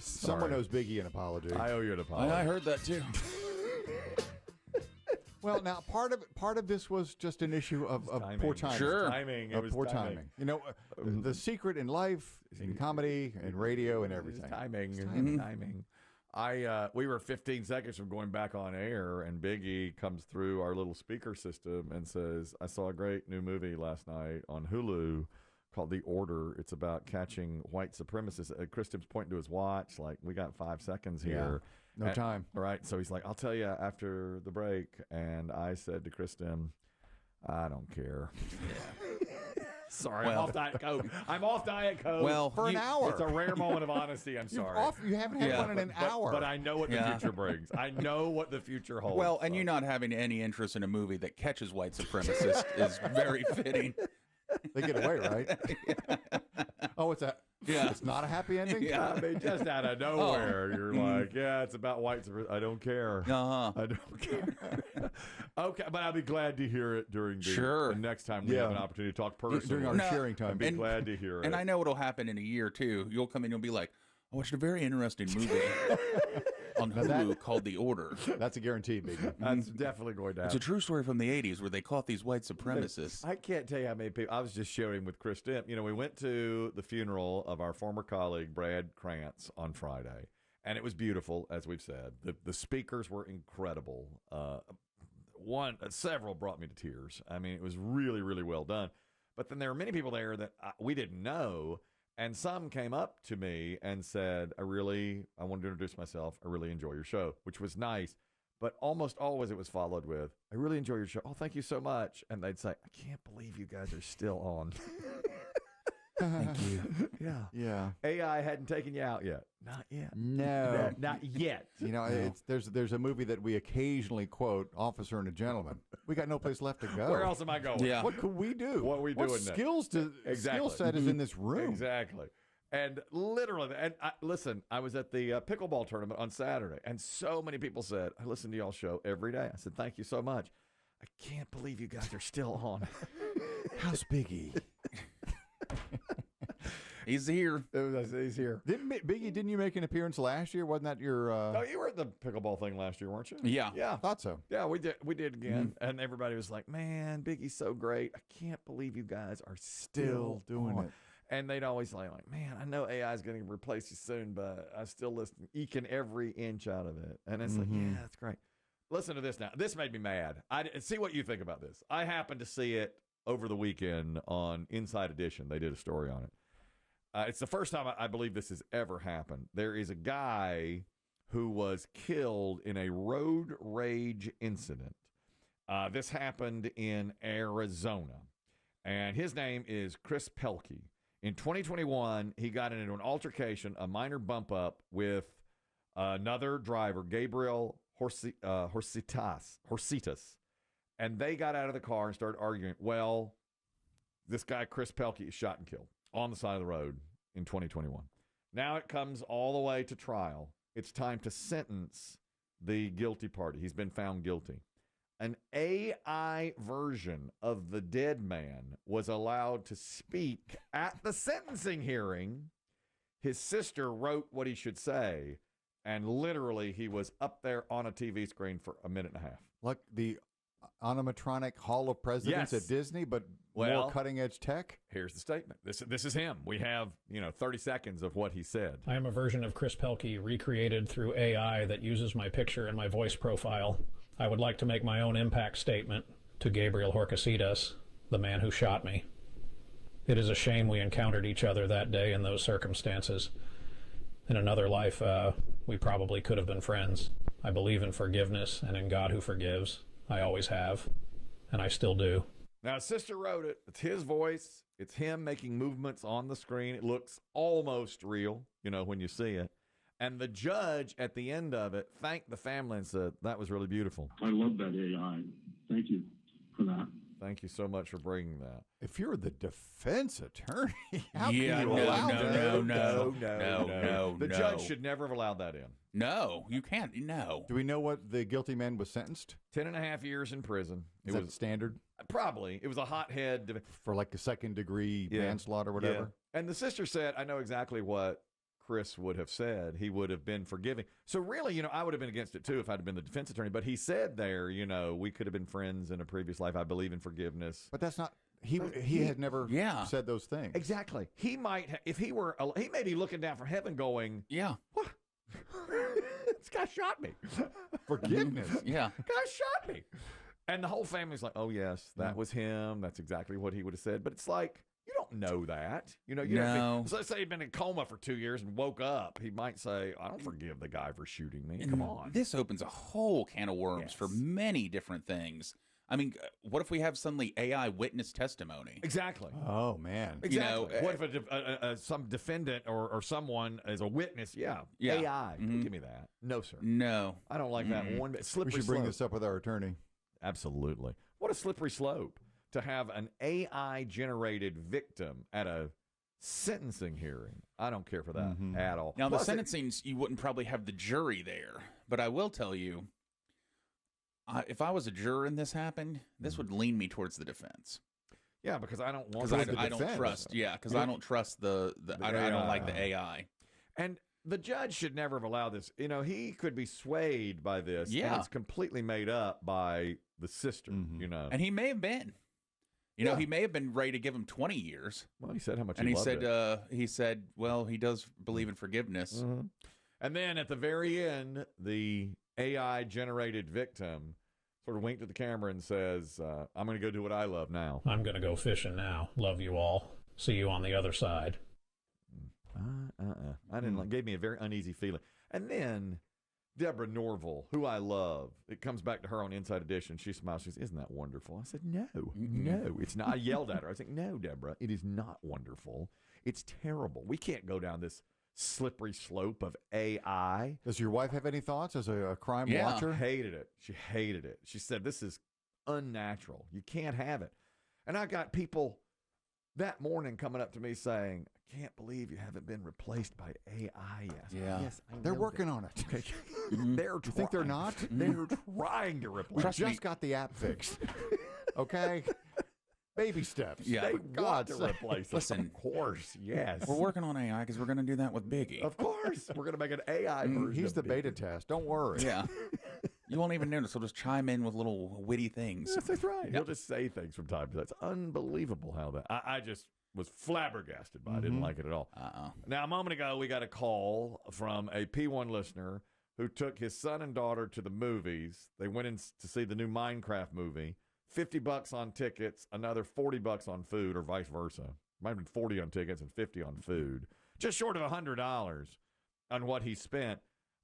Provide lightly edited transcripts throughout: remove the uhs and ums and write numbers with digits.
Someone owes Biggie an apology. I owe you an apology. I heard that too. Well, now part of this was just an issue of poor timing. Sure, timing. Of poor timing. You know, the secret in life, in comedy, and radio, and everything. Timing. We were 15 seconds from going back on air, and Biggie comes through our little speaker system and says, "I saw a great new movie last night on Hulu called The Order. It's about catching white supremacists." Chris Tipp's pointing to his watch, like, we got 5 seconds here. No time. Right. So he's like, "I'll tell you after the break." And I said to Chris Timm, "I don't care." Sorry, I'm off Diet Coke. Well, For an hour. It's a rare moment of honesty. I'm sorry. You haven't had one in an hour. But I know what the future brings. I know what the future holds. Well, and you not having any interest in a movie that catches white supremacists is very fitting. They get away, right? Oh, it's not a happy ending? Yeah, I mean, just out of nowhere, you're like, yeah, it's about white supremacy. I don't care. I don't care. Okay, but I'll be glad to hear it during the next time we have an opportunity to talk personally. During our sharing time. I'd be glad to hear it. And I know it'll happen in a year, too. You'll come in and you'll be like, I watched a very interesting movie on Hulu called The Order. That's a guarantee, Biggie. That's definitely going to happen. It's a true story from the 80s where they caught these white supremacists. I can't tell you how many people. I was just sharing with Chris Demm. You know, we went to the funeral of our former colleague, Brad Krantz, on Friday. And it was beautiful, as we've said. The speakers were incredible. Several brought me to tears. I mean, it was really, really well done. But then there were many people there that we didn't know. And some came up to me and said, I wanted to introduce myself. I really enjoy your show, which was nice. But almost always it was followed with, I really enjoy your show. Oh, thank you so much. And they'd say, I can't believe you guys are still on. Thank you. Yeah. AI hadn't taken you out yet. Not yet. No. Not yet. You know, there's a movie that we occasionally quote, Officer and a Gentleman. We got no place left to go. Where else am I going? Yeah. What could we do? What are we doing next? Skill set is in this room. Exactly. And literally, listen, I was at the pickleball tournament on Saturday, and so many people said, I listen to y'all's show every day. I said, thank you so much. I can't believe you guys are still on. How's Biggie? He's here. He's here. Didn't you make an appearance last year? Wasn't that your... No, you were at the pickleball thing last year, weren't you? Yeah. Yeah. Thought so. Yeah, we did again. And everybody was like, man, Biggie's so great. I can't believe you guys are still doing it. And they'd always say, like, man, I know AI is going to replace you soon, but I still listen, eking every inch out of it. And it's like, yeah, that's great. Listen to this now. This made me mad. See what you think about this. I happened to see it over the weekend on Inside Edition. They did a story on it. It's the first time I believe this has ever happened. There is a guy who was killed in a road rage incident. This happened in Arizona, and his name is Chris Pelkey. In 2021, he got into an altercation, a minor bump up with another driver, Gabriel Horsitas, and they got out of the car and started arguing. Well, this guy, Chris Pelkey, is shot and killed on the side of the road in 2021. Now it comes all the way to trial. It's time to sentence the guilty party. He's been found guilty. An AI version of the dead man was allowed to speak at the sentencing hearing. His sister wrote what he should say, and literally he was up there on a TV screen for a minute and a half. Like the animatronic Hall of Presidents at Disney, but more cutting-edge tech? Here's the statement. This is him. We have, 30 seconds of what he said. I am a version of Chris Pelkey recreated through AI that uses my picture and my voice profile. I would like to make my own impact statement to Gabriel Horcasitas, the man who shot me. It is a shame we encountered each other that day in those circumstances. In another life, we probably could have been friends. I believe in forgiveness and in God who forgives. I always have, and I still do. Now, his sister wrote it. It's his voice. It's him making movements on the screen. It looks almost real, when you see it. And the judge at the end of it thanked the family and said, that was really beautiful. I love that AI. Thank you for that. Thank you so much for bringing that. If you're the defense attorney, how can you allow that? No. The judge should never have allowed that in. No, you can't. No. Do we know what the guilty man was sentenced? 10.5 years in prison. Is that standard? Probably. It was a hothead. For like a second-degree manslaughter or whatever? Yeah. And the sister said, I know exactly what Chris would have said. He would have been forgiving. So really, I would have been against it too if I'd been the defense attorney. But he said there, we could have been friends in a previous life. I believe in forgiveness. But that's not. He had never said those things. Exactly. He might if he were. He may be looking down from heaven, going, Yeah. What? This guy shot me. Forgiveness. Yeah. Guy shot me. And the whole family's like, oh, yes, that was him. That's exactly what he would have said. But it's like, you don't know that. No. So let's say he'd been in coma for 2 years and woke up. He might say, I don't forgive the guy for shooting me. Come on. This opens a whole can of worms for many different things. I mean, what if we have suddenly AI witness testimony? Exactly. Oh, man. Exactly. What if some defendant or someone is a witness? Yeah. AI. Don't give me that. No, sir. No. I don't like that one bit. Slippery We should bring slope. this up with our attorney. Absolutely. What a slippery slope to have an AI-generated victim at a sentencing hearing. I don't care for that at all. Now, the sentencing, you wouldn't probably have the jury there. But I will tell you, if I was a juror and this happened, this would lean me towards the defense. Yeah, because I don't want Because I don't trust. Yeah, because I don't trust I don't like the AI. And the judge should never have allowed this. He could be swayed by this. Yeah. And it's completely made up by the sister, And he may have been. He may have been ready to give him 20 years. Well, he said how much and he he loved said, it. he said, well, he does believe in forgiveness. And then at the very end, the AI-generated victim sort of winked at the camera and says, I'm going to go do what I love now. I'm going to go fishing now. Love you all. See you on the other side. I didn't like. Gave me a very uneasy feeling. And then Deborah Norville, who I love, it comes back to her on Inside Edition. She smiles. She says, "Isn't that wonderful?" I said, "No, no, it's not." I yelled at her. I said, "No, Deborah, it is not wonderful. It's terrible. We can't go down this slippery slope of AI." Does your wife have any thoughts as a crime watcher? Hated it. She hated it. She said, "This is unnatural. You can't have it." And I got people that morning coming up to me saying, I can't believe you haven't been replaced by AI yet. Yeah. Yes, I They're know working that. on it. Okay. They're You think they're not? They're trying to replace. We just got the app fixed. Okay? Baby steps. Yeah. They For got God's to sake. replace it. Listen. Of course, yes. We're working on AI because we're going to do that with Biggie. Of course. We're going to make an AI version. He's of the Biggie. beta test. Don't worry. Yeah. You won't even notice. He'll just chime in with little witty things. Yes, that's right. He'll just say things from time to time. It's unbelievable how that. I just was flabbergasted by it. I didn't like it at all. Now, a moment ago, we got a call from a P1 listener who took his son and daughter to the movies. They went in to see the new Minecraft movie. $50 on tickets, another $40 on food, or vice versa. Might have been 40 on tickets and 50 on food. Just short of $100 on what he spent.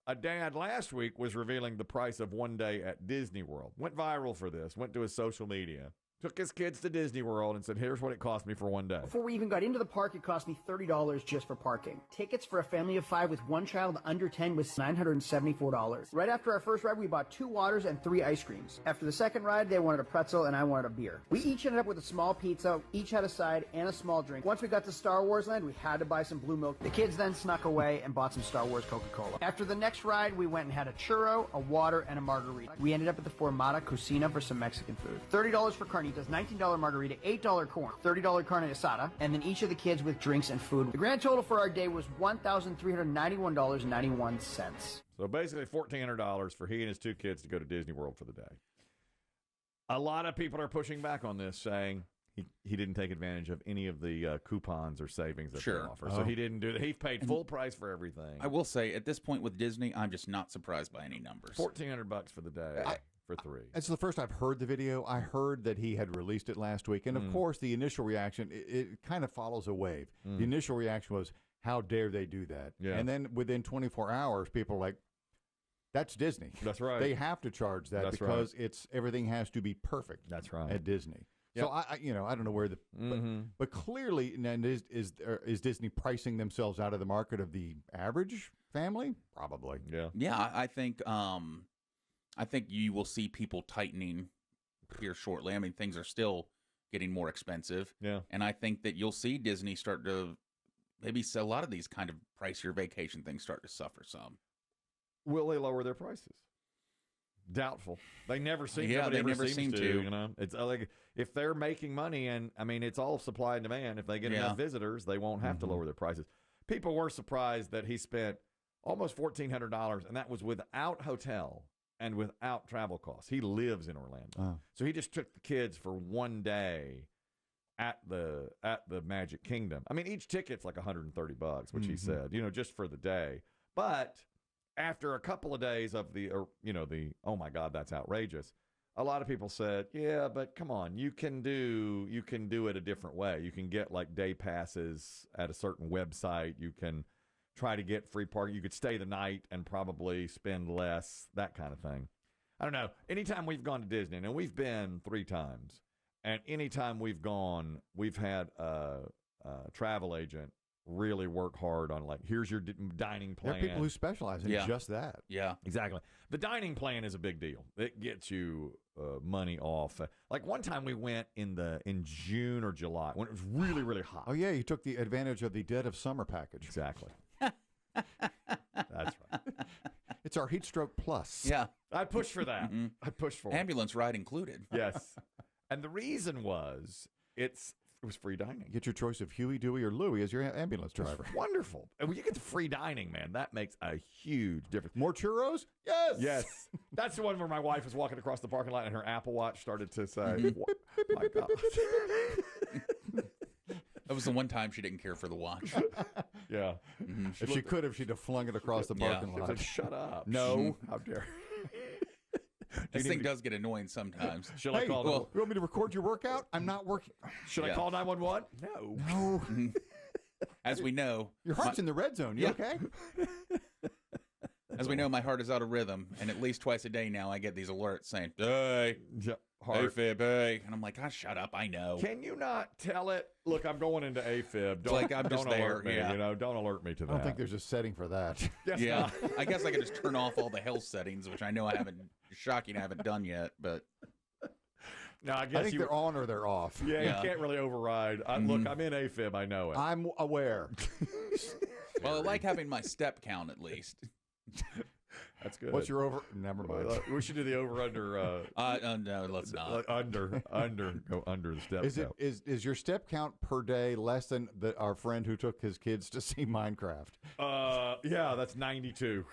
A dad last week was revealing the price of one day at Disney World. Went viral for this. Went to his social media. Took his kids to Disney World and said, here's what it cost me for one day. Before we even got into the park, it cost me $30 just for parking. Tickets for a family of 5 with one child under 10 was $974. Right after our first ride, we bought 2 waters and 3 ice creams. After the second ride, they wanted a pretzel and I wanted a beer. We each ended up with a small pizza, each had a side and a small drink. Once we got to Star Wars Land, we had to buy some blue milk. The kids then snuck away and bought some Star Wars Coca-Cola. After the next ride, we went and had a churro, a water, and a margarita. We ended up at the Formata Cocina for some Mexican food. $30 for carnitas, $19 margarita, $8 corn, $30 carne asada, and then each of the kids with drinks and food. The grand total for our day was $1,391.91. So basically $1,400 for he and his 2 kids to go to Disney World for the day. A lot of people are pushing back on this, saying he didn't take advantage of any of the coupons or savings that they offer. So he didn't do that. He paid full price for everything. I will say, at this point with Disney, I'm just not surprised by any numbers. $1,400 for the day. For 3. It's the first I've heard the video. I heard that he had released it last week. And, of course, the initial reaction, it kind of follows a wave. The initial reaction was, how dare they do that? Yeah. And then within 24 hours, people are like, that's Disney. That's right. They have to charge that because everything has to be perfect. That's right. At Disney. Yep. So, I don't know where but clearly, and is Disney pricing themselves out of the market of the average family? Probably. Yeah. Yeah, I think you will see people tightening here shortly. I mean, things are still getting more expensive. Yeah. And I think that you'll see Disney start to maybe a lot of these kind of pricier vacation things start to suffer some. Will they lower their prices? Doubtful. They never seem. Yeah, nobody they ever never seems seem to. You know, it's like if they're making money, and I mean, it's all supply and demand. If they get enough visitors, they won't have to lower their prices. people were surprised that he spent almost $1,400, and that was without hotel and without travel costs. He lives in Orlando. So he just took the kids for one day at the Magic Kingdom. I mean, each ticket's like $130, which he said, just for the day. But after a couple of days of the oh my God, that's outrageous. A lot of people said, yeah, but come on, you can do it a different way. You can get like day passes at a certain website. You can try to get free parking. You could stay the night and probably spend less, that kind of thing. I don't know. Anytime we've gone to Disney, and we've been 3 times, and anytime we've gone, we've had a travel agent really work hard on, like, here's your dining plan. There are people who specialize in just that. Yeah. Exactly. The dining plan is a big deal. It gets you money off. Like one time we went in June or July when it was really, really hot. Oh, yeah, you took the advantage of the dead of summer package. Exactly. That's right. It's our heat stroke plus. Yeah. I pushed for that. I pushed for it. Ambulance ride included. Yes. And the reason was it was free dining. Get your choice of Huey, Dewey, or Louie as your ambulance driver. Wonderful. And when you get the free dining, man, that makes a huge difference. More churros? Yes. Yes. That's the one where my wife was walking across the parking lot and her Apple Watch started to say, my God. That was the one time she didn't care for the watch. Yeah. If she could have, she'd have flung it across the parking She lot. said, shut up. No. How dare This thing does get annoying sometimes. Should I call you want me to record your workout? I'm not working. Should I call 911? No. No. As we know, Your heart's in the red zone. You okay? as we know, my heart is out of rhythm, and at least twice a day now I get these alerts saying, "Hey, Heart. AFib, hey," and I'm like, "Ah, shut up, I know." Can you not tell it? Look, I'm going into AFib. Don't, like I'm just don't there, alert me. yeah. Don't alert me to that. I don't think there's a setting for that. Guess Yeah, not. I guess I could just turn off all the health settings, which I know I haven't. Shocking, I haven't done yet, but No, I guess I think they're on or they're off. Yeah, Yeah. you can't really override. Look, I'm in AFib. I know it. I'm aware. well, I like having my step count at least. That's good. What's your over? Never mind. We should do the over/under. No, let's not. Under. Go under the step. Is it is your step count per day less than our friend who took his kids to see Minecraft? Yeah, that's 92.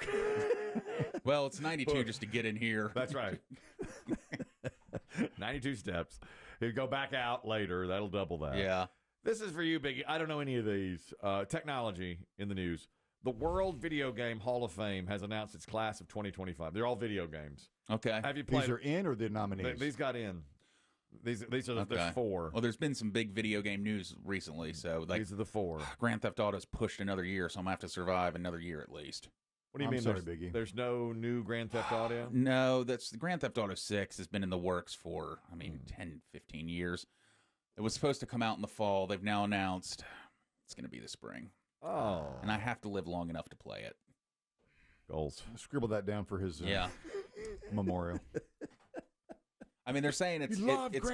Well, it's 92 just to get in here. That's right. 92 steps. You go back out later. That'll double that. Yeah. This is for you, Biggie. I don't know any of these. Technology in the news. The World Video Game Hall of Fame has announced its class of 2025. They're all video games. Okay. Have you played? These are in or the nominees? These got in. These are Okay. there's 4. Well, there's been some big video game news recently, so like These are the 4. Grand Theft Auto's pushed another year, so I'm gonna have to survive another year at least. What do you I'm mean? sorry, there's, Biggie. There's no new Grand Theft Auto? No, that's Grand Theft Auto 6 has been in the works for 10, 15 years. It was supposed to come out in the fall. They've now announced it's going to be the spring. Oh. And I have to live long enough to play it. Goals. Scribble that down for his memorial. I mean, they're saying it's going to be it's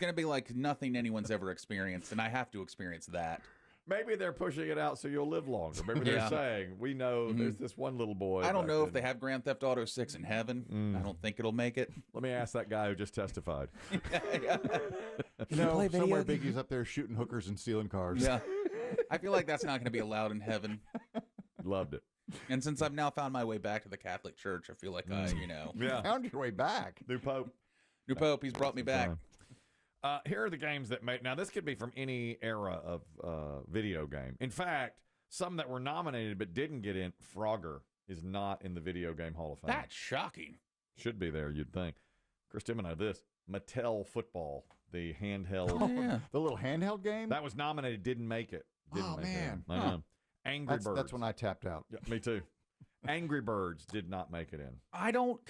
going to be like nothing anyone's ever experienced, and I have to experience that. Maybe they're pushing it out so you'll live longer. Maybe they're saying, we know there's this one little boy. I don't know if they have Grand Theft Auto 6 in heaven. I don't think it'll make it. Let me ask that guy who just testified. Somewhere Biggie's up there shooting hookers and stealing cars. Yeah. I feel like that's not going to be allowed in heaven. Loved it. And since I've now found my way back to the Catholic Church, I feel like Yeah. Found your way back. New Pope. New Pope, he's brought me back. Here are the games that made. Now, this could be from any era of video game. In fact, some that were nominated but didn't get in. Frogger is not in the Video Game Hall of Fame. That's shocking. Should be there, you'd think. Chris Timon, this Mattel Football, the handheld. Oh, yeah. The little handheld game? That was nominated, didn't make it. Didn't make man. it. I know. Angry Birds. That's when I tapped out. Yeah, me too. Angry Birds did not make it in. I don't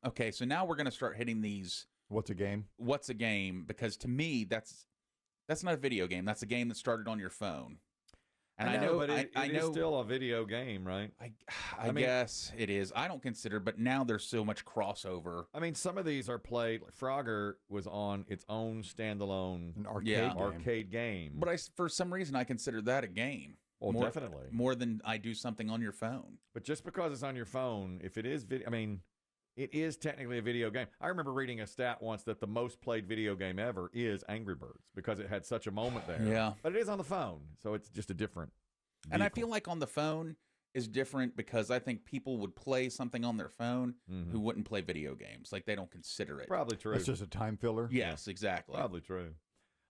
Okay, so now we're going to start hitting these What's a game? what's a game, because to me that's not a video game. That's a game that started on your phone. And I know but it I is know still a video game, right? I mean, guess it is. I don't consider, but now there's so much crossover. I mean, some of these are played. Like Frogger was on its own standalone An arcade Yeah. game. arcade game. But for some reason I consider that a game. Well, more, definitely. more than I do something on your phone. But just because it's on your phone, if it is video, I mean, It is technically a video game. I remember reading a stat once that the most played video game ever is Angry Birds because it had such a moment there. Yeah. But it is on the phone, so it's just a different And I vehicle. feel like on the phone is different because I think people would play something on their phone who wouldn't play video games. Like, they don't consider it. Probably true. It's just a time filler. Yes, exactly. Probably true.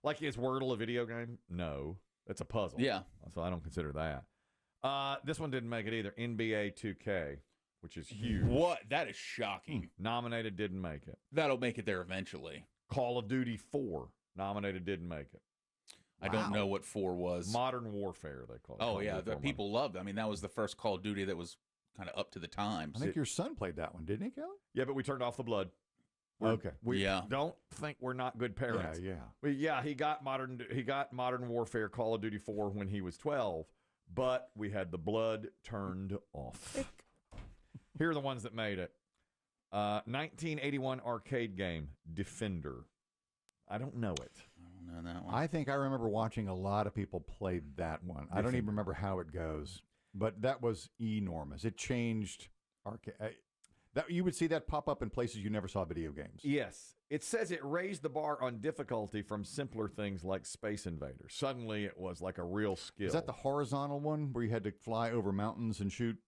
Like, is Wordle a video game? No. It's a puzzle. Yeah. So I don't consider that. This one didn't make it either. NBA 2K, which is huge. What? That is shocking. Nominated, didn't make it. That'll make it there eventually. Call of Duty 4, nominated, didn't make it. I don't know what 4 was. Modern Warfare, they call it. Oh, Call of yeah. Duty The 4 people loved it. I mean, that was the first Call of Duty that was kind of up to the times. I think your son played that one, didn't he, Kelly? Yeah, but we turned off the blood. Okay. We don't think we're not good parents. Yeah. He got Modern Warfare Call of Duty 4 when he was 12, but we had the blood turned off. Here are the ones that made it. 1981 arcade game, Defender. I don't know it. I don't know that one. I think I remember watching a lot of people play that one. I don't even remember how it goes, but that was enormous. It changed arcade. That you would see that pop up in places you never saw video games. Yes. It says it raised the bar on difficulty from simpler things like Space Invaders. Suddenly it was like a real skill. Is that the horizontal one where you had to fly over mountains and shoot?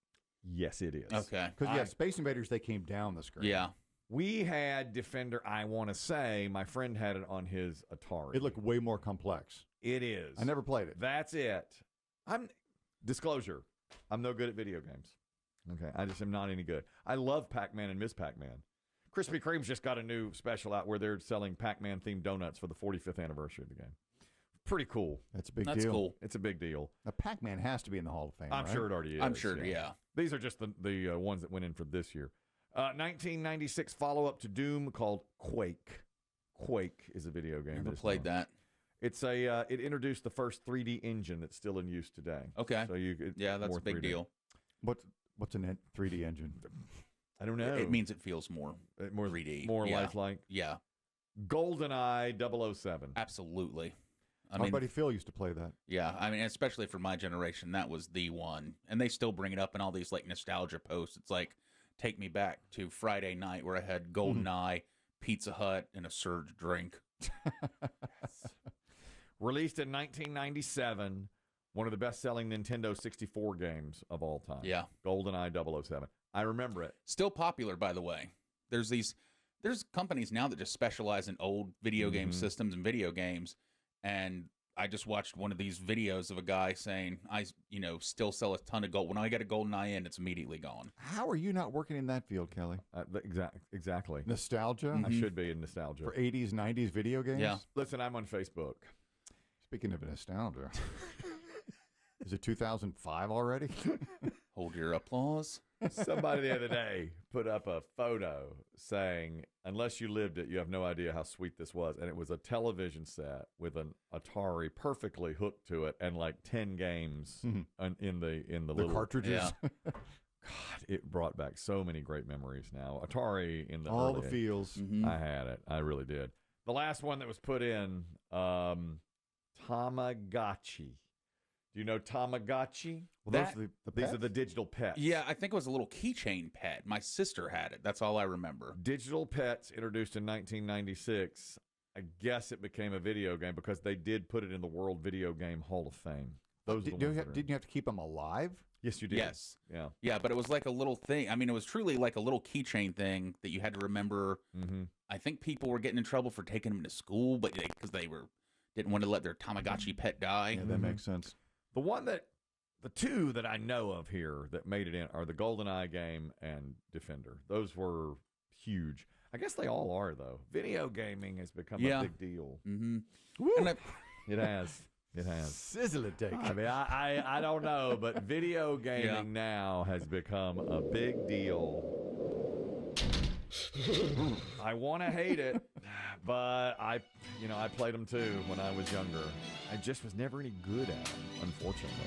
Yes, it is. Okay. Because, Space Invaders, they came down the screen. Yeah. We had Defender, I want to say. My friend had it on his Atari. It looked way more complex. It is. I never played it. That's it. Disclosure, I'm no good at video games. Okay, I just am not any good. I love Pac-Man and Miss Pac-Man. Krispy Kreme's just got a new special out where they're selling Pac-Man themed donuts for the 45th anniversary of the game. Pretty cool. That's a big That's deal. cool. It's a big deal. Now, Pac-Man has to be in the Hall of Fame, I'm right? sure it already is. I'm sure, yeah. These are just the ones that went in for this year. 1996 follow-up to Doom called Quake. Quake is a video game. Never played that. It's it introduced the first 3D engine that's still in use today. Okay. So That's more a big 3D. deal. What's a 3D engine? I don't know. It means it feels more more 3D. more Yeah. lifelike. Yeah, GoldenEye 007. absolutely. I My mean, buddy Phil used to play that. yeah, I mean, especially for my generation, that was the one. And they still bring it up in all these like nostalgia posts. It's like, take me back to Friday night where I had GoldenEye, Pizza Hut, and a Surge drink. Released in 1997, one of the best-selling Nintendo 64 games of all time. Yeah. GoldenEye 007. I remember it. Still popular, by the way. There's companies now that just specialize in old video game systems and video games. And I just watched one of these videos of a guy saying, I still sell a ton of gold. When I get a GoldenEye in, it's immediately gone. How are you not working in that field, Kelly? Exactly. Nostalgia? I should be in nostalgia. For 80s, 90s video games? Yeah. Listen, I'm on Facebook. Speaking of nostalgia, is it 2005 already? Hold your applause. Somebody the other day put up a photo saying, unless you lived it, you have no idea how sweet this was. And it was a television set with an Atari perfectly hooked to it and like 10 games in the little cartridges? Yeah. God, it brought back so many great memories now. Atari in the All early the feels. I had it. I really did. The last one that was put in, Tamagotchi. Do you know Tamagotchi? Well, those are the These are pets? the digital pets. Yeah, I think it was a little keychain pet. My sister had it. That's all I remember. Digital pets introduced in 1996. I guess it became a video game because they did put it in the World Video Game Hall of Fame. Those are the ones that are in. Didn't you have to keep them alive? Yes, you did. Yes. Yeah. Yeah, but it was like a little thing. I mean, it was truly like a little keychain thing that you had to remember. Mm-hmm. I think people were getting in trouble for taking them to school, but because they didn't want to let their Tamagotchi pet die. Yeah, that makes sense. The two that I know of here that made it in are the GoldenEye game and Defender. Those were huge. I guess they all are, though. Video gaming has become a big deal. Mm-hmm. It has. It has. Sizzle it, take. I mean, I don't know, but video gaming now has become a big deal. I want to hate it, but I played them too when I was younger. I just was never any good at them, unfortunately.